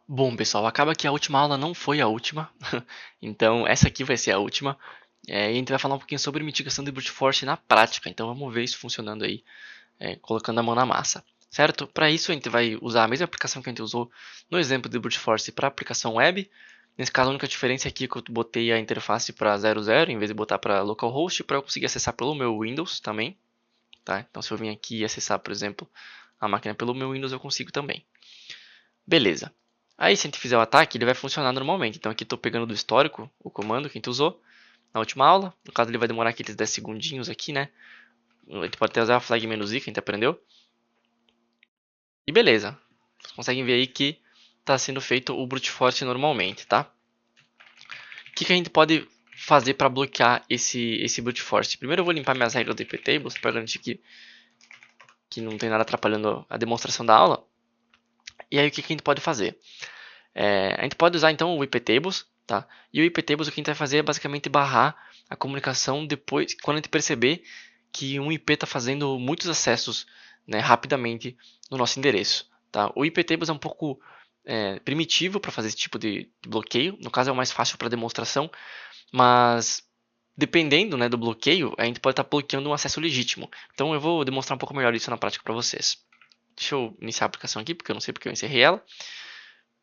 Bom, pessoal, acaba que a última aula não foi a última, então essa aqui vai ser a última. E a gente vai falar um pouquinho sobre mitigação de brute force na prática, então vamos ver isso funcionando aí, colocando a mão na massa, certo? Para isso a gente vai usar a mesma aplicação que a gente usou no exemplo de brute force para a aplicação web. Nesse caso, a única diferença aqui é que eu botei a interface para 00 em vez de botar para localhost, para eu conseguir acessar pelo meu Windows também, tá? Então se eu vim aqui e acessar, por exemplo, a máquina pelo meu Windows, eu consigo também. Beleza. Aí se a gente fizer o ataque, ele vai funcionar normalmente. Então aqui estou pegando do histórico o comando que a gente usou na última aula. No caso ele vai demorar aqueles 10 segundinhos aqui, né? A gente pode até usar a flag "-i", que a gente aprendeu. E beleza. Vocês conseguem ver aí que está sendo feito o brute force normalmente, tá? O que a gente pode fazer para bloquear esse brute force? Primeiro eu vou limpar minhas regras do iptables para garantir que não tem nada atrapalhando a demonstração da aula. E aí o que a gente pode fazer? A gente pode usar então o iptables, tá? E o iptables o que a gente vai fazer é basicamente barrar a comunicação depois, quando a gente perceber que um IP está fazendo muitos acessos, né, rapidamente no nosso endereço, tá? O iptables é um pouco primitivo para fazer esse tipo de bloqueio, no caso é o mais fácil para demonstração, mas dependendo, né, do bloqueio, a gente pode estar bloqueando um acesso legítimo. Então eu vou demonstrar um pouco melhor isso na prática para vocês. Deixa eu iniciar a aplicação aqui, porque eu não sei porque eu encerrei ela.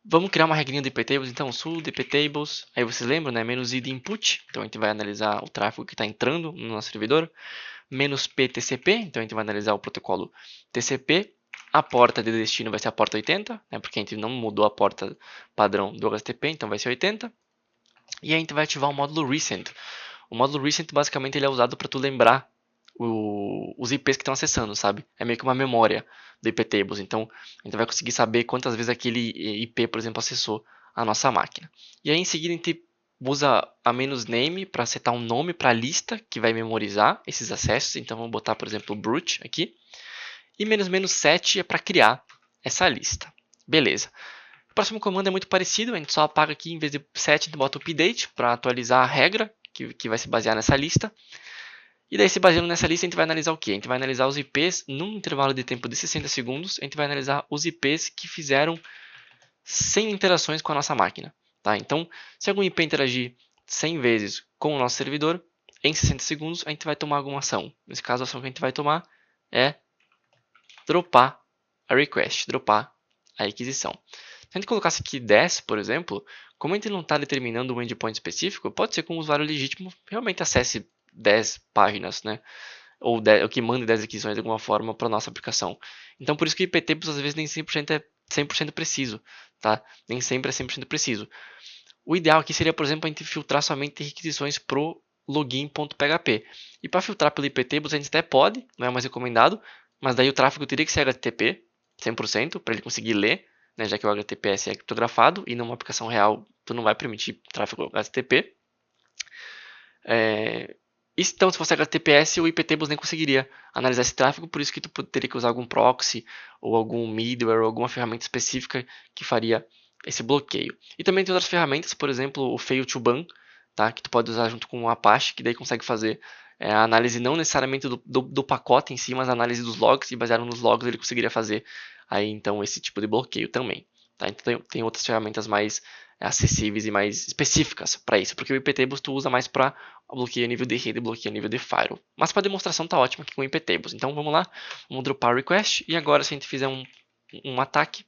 Vamos criar uma regrinha do iptables, então sudo iptables, aí vocês lembram, né, "-i de input", então a gente vai analisar o tráfego que está entrando no nosso servidor, "-p TCP", então a gente vai analisar o protocolo TCP, a porta de destino vai ser a porta 80, né, porque a gente não mudou a porta padrão do HTTP, então vai ser 80, e a gente vai ativar o módulo recent. O módulo recent basicamente ele é usado para tu lembrar os IPs que estão acessando, sabe? É meio que uma memória do iptables. Então, a gente vai conseguir saber quantas vezes aquele IP, por exemplo, acessou a nossa máquina. E aí, em seguida, a gente usa a "-name para setar um nome para a lista que vai memorizar esses acessos. Então, vamos botar, por exemplo, brute aqui. E "-set é para criar essa lista. Beleza. O próximo comando é muito parecido. A gente só apaga aqui, em vez de set, a gente bota update para atualizar a regra que vai se basear nessa lista. E daí, se baseando nessa lista, a gente vai analisar o quê? A gente vai analisar os IPs num intervalo de tempo de 60 segundos. A gente vai analisar os IPs que fizeram 100 interações com a nossa máquina. Tá? Então, se algum IP interagir 100 vezes com o nosso servidor, em 60 segundos, a gente vai tomar alguma ação. Nesse caso, a ação que a gente vai tomar é dropar a request, dropar a requisição. Se a gente colocasse aqui 10, por exemplo, como a gente não está determinando um endpoint específico, pode ser que um usuário legítimo realmente acesse 10 páginas, né? Ou que mande 10 requisições de alguma forma para a nossa aplicação. Então, por isso que o iptables às vezes nem 100% é 100% preciso, tá? Nem sempre é 100% preciso. O ideal aqui seria, por exemplo, a gente filtrar somente requisições pro login.php. E para filtrar pelo iptables a gente até pode, não é mais recomendado, mas daí o tráfego teria que ser HTTP 100% para ele conseguir ler, né, já que o HTTPS é criptografado e numa aplicação real tu não vai permitir tráfego HTTP. Então, se fosse HTTPS, o iptables nem conseguiria analisar esse tráfego, por isso que tu teria que usar algum proxy ou algum middleware ou alguma ferramenta específica que faria esse bloqueio. E também tem outras ferramentas, por exemplo, o fail2ban, tá? Que tu pode usar junto com o Apache, que daí consegue fazer a análise não necessariamente do pacote em si, mas a análise dos logs, e baseado nos logs ele conseguiria fazer aí então esse tipo de bloqueio também. Tá? Então tem outras ferramentas mais acessíveis e mais específicas para isso, porque o iptables tu usa mais para bloqueio a nível de rede e bloqueio a nível de firewall. Mas para demonstração tá ótimo aqui com o iptables. Então vamos lá, vamos dropar o request e agora se a gente fizer um ataque,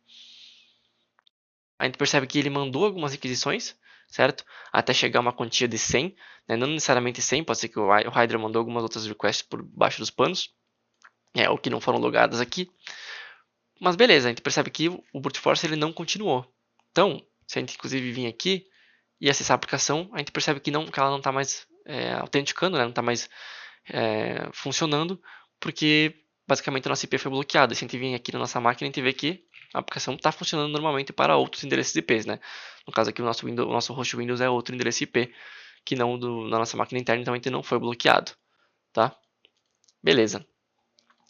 a gente percebe que ele mandou algumas requisições, certo? Até chegar a uma quantia de 100, né? Não necessariamente 100, pode ser que o Hydra mandou algumas outras requests por baixo dos panos, ou que não foram logadas aqui. Mas beleza, a gente percebe que o brute force ele não continuou. Então, se a gente inclusive vir aqui e acessar a aplicação, a gente percebe que ela não está mais autenticando, né? Não está mais funcionando, porque basicamente o nosso IP foi bloqueado. E se a gente vir aqui na nossa máquina, a gente vê que a aplicação está funcionando normalmente para outros endereços IPs, né? No caso aqui, o nosso host Windows é outro endereço IP que não da nossa máquina interna, então a gente não foi bloqueado, tá? Beleza.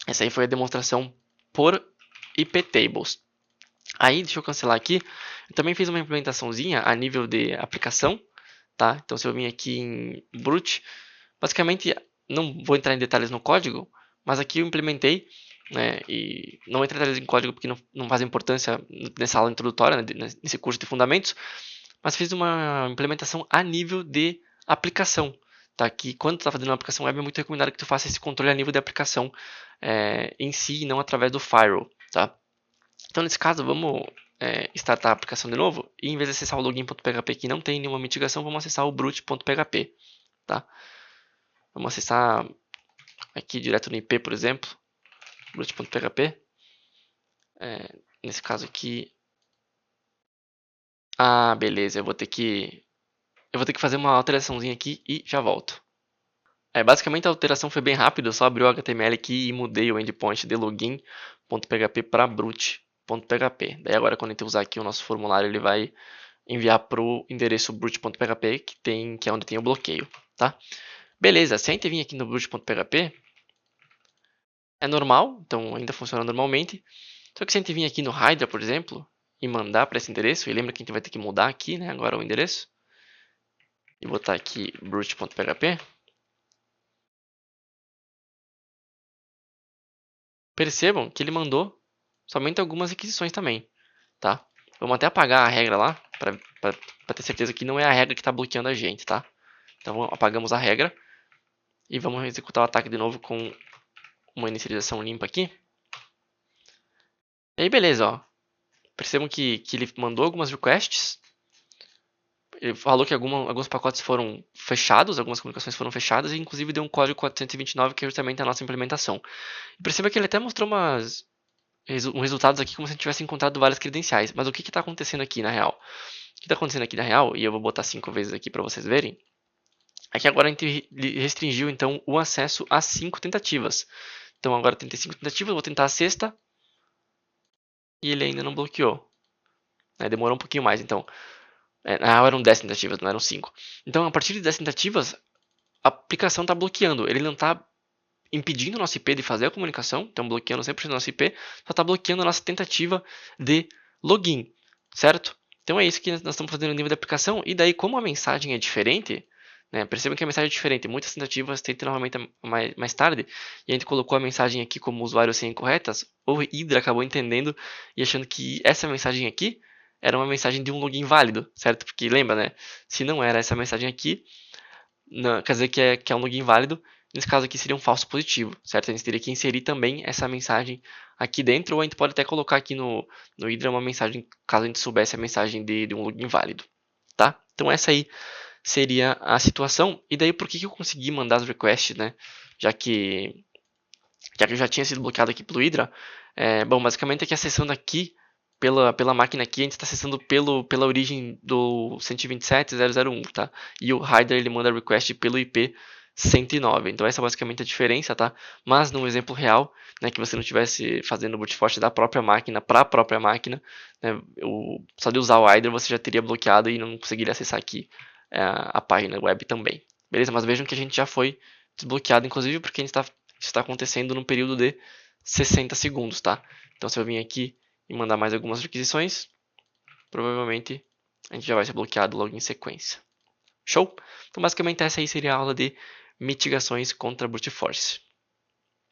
Essa aí foi a demonstração por iptables. Aí, deixa eu cancelar aqui. Eu também fiz uma implementaçãozinha a nível de aplicação, tá? Então, se eu vim aqui em Brute, basicamente, não vou entrar em detalhes no código, mas aqui eu implementei né, e não entra em detalhes em código porque não faz importância nessa aula introdutória, né, nesse curso de fundamentos, mas fiz uma implementação a nível de aplicação, tá? Que quando tu está fazendo uma aplicação web é muito recomendado que tu faça esse controle a nível de aplicação em si e não através do firewall, tá? Então nesse caso vamos startar a aplicação de novo e em vez de acessar o login.php que não tem nenhuma mitigação, vamos acessar o brute.php, tá? Vamos acessar aqui direto no IP, por exemplo, brute.php. Nesse caso aqui, beleza, eu vou ter que fazer uma alteraçãozinha aqui e já volto. Basicamente a alteração foi bem rápida, eu só abri o HTML aqui e mudei o endpoint de login.php para brute.php. Daí agora quando a gente usar aqui o nosso formulário, ele vai enviar para o endereço brute.php, que é onde tem o bloqueio, tá? Beleza, se a gente vir aqui no brute.php, é normal, então ainda funciona normalmente. Só que se a gente vir aqui no Hydra, por exemplo, e mandar para esse endereço, e lembra que a gente vai ter que mudar aqui, né, agora o endereço, e botar aqui brute.php, percebam que ele mandou somente algumas requisições também, tá? Vamos até apagar a regra lá, para ter certeza que não é a regra que está bloqueando a gente, tá? Então apagamos a regra e vamos executar o ataque de novo com uma inicialização limpa aqui. E aí beleza, ó. Percebam que ele mandou algumas requests. Ele falou que alguns pacotes foram fechados, algumas comunicações foram fechadas, e inclusive deu um código 429 que é justamente a nossa implementação. E perceba que ele até mostrou resultados aqui como se a gente tivesse encontrado várias credenciais. Mas o que está acontecendo aqui na real? O que está acontecendo aqui na real, e eu vou botar 5 vezes aqui para vocês verem, é que agora a gente restringiu então o acesso a 5 tentativas. Então agora tem 5 tentativas, vou tentar a sexta, e ele ainda não bloqueou. Demorou um pouquinho mais, então. Na real eram 10 tentativas, não eram 5. Então a partir de 10 tentativas, a aplicação está bloqueando. Ele não está impedindo o nosso IP de fazer a comunicação, então bloqueando 100% do nosso IP, só está bloqueando a nossa tentativa de login, certo? Então é isso que nós estamos fazendo no nível da aplicação, e daí como a mensagem é diferente, né, percebam que a mensagem é diferente, muitas tentativas tentam novamente mais tarde, e a gente colocou a mensagem aqui como usuário sem incorretas, o Hydra acabou entendendo e achando que essa mensagem aqui era uma mensagem de um login válido, certo? Porque lembra, né? Se não era essa mensagem aqui, quer dizer que é um login válido. Nesse caso aqui seria um falso positivo, certo? A gente teria que inserir também essa mensagem aqui dentro, ou a gente pode até colocar aqui no Hydra uma mensagem, caso a gente soubesse a mensagem de um login válido, tá? Então essa aí seria a situação. E daí por que eu consegui mandar as requests, né? Já que eu já tinha sido bloqueado aqui pelo Hydra. Bom, basicamente é que acessando aqui pela máquina aqui, a gente está acessando pela origem do 127.0.0.1, tá? E o Hydra ele manda request pelo IP 109. Então essa é basicamente a diferença, tá? Mas no exemplo real, né, que você não estivesse fazendo o brute force da própria máquina para a própria máquina, né, só de usar o Hydra você já teria bloqueado e não conseguiria acessar aqui a página web também. Beleza? Mas vejam que a gente já foi desbloqueado, inclusive porque a gente está acontecendo num período de 60 segundos, tá? Então se eu vir aqui e mandar mais algumas requisições, provavelmente a gente já vai ser bloqueado logo em sequência. Show? Então basicamente essa aí seria a aula de mitigações contra brute force.